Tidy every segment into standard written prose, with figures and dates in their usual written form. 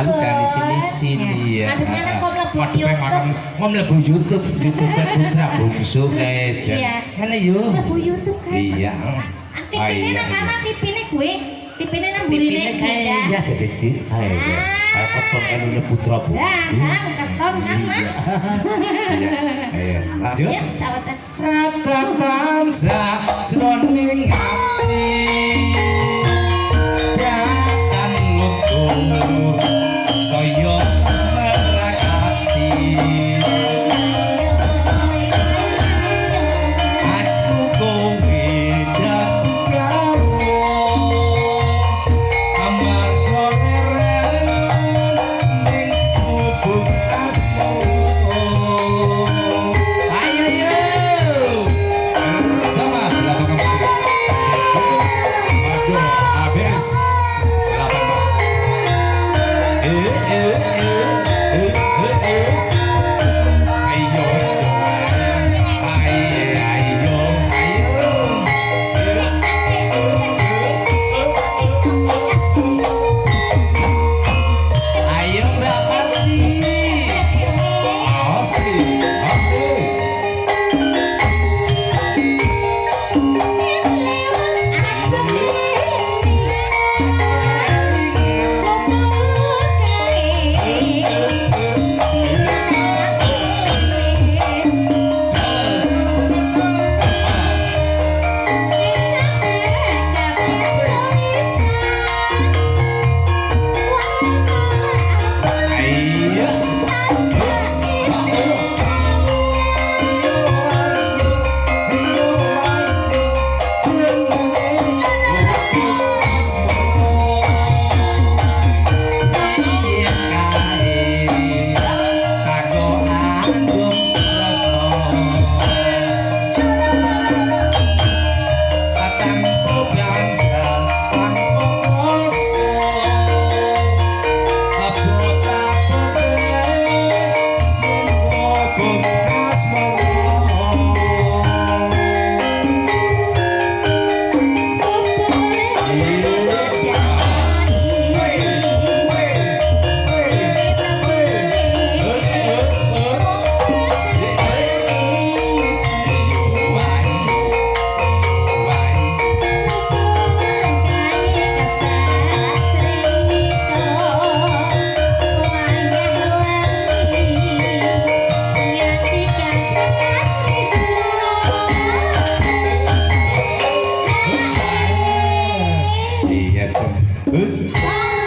lalu jangan di sini ya. Mau mlebu YouTube Putra Bungsu kae jan. Ngene yo. Mlebu YouTube kae. Iya. Tipine nang kana tipine gue. Tipine nang burine ya jadi kae. Kayak keton anu Putra Bungsu. Keton kan Mas. Iya. Lanjut. Ya, cawatan. Catatan sajroning ati. Datan lutur saya merakati. Aku kowe dadi karo amarga leren ning kubuk asmara. Ayo yo. Sama belakang musik. Aduh, habis. Belakang Pak. Ayo. Ayo berapa nih? Asik.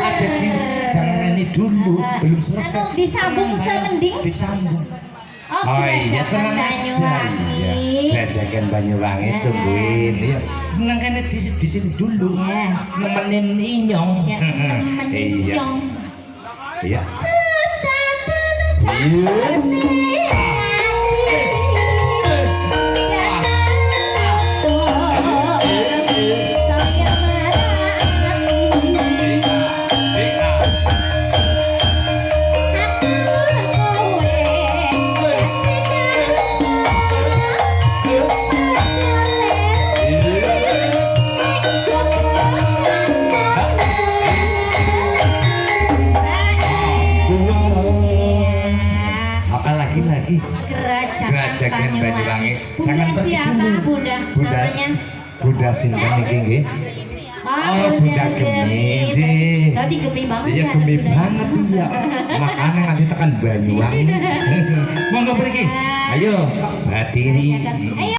Ada jangan ini dulu belum selesai. Disambung semending. Disambung. Oh iya, tenang aja. Belajakan Banyuwangi tungguin. Iya. Nang kene di sini dulu. Nemenin Inyong. Iya. Iya. Yes. Lagi Gerajakan Banyuwangi. Jangan pergi dulu. Bunda sinten iki nggih? Oh, Bunda Gemi. Berarti gemi banget. Iya, gemi banget iya. Makanya nanti tekan Banyuwangi. Monggo mriki. Ayo, Batiri.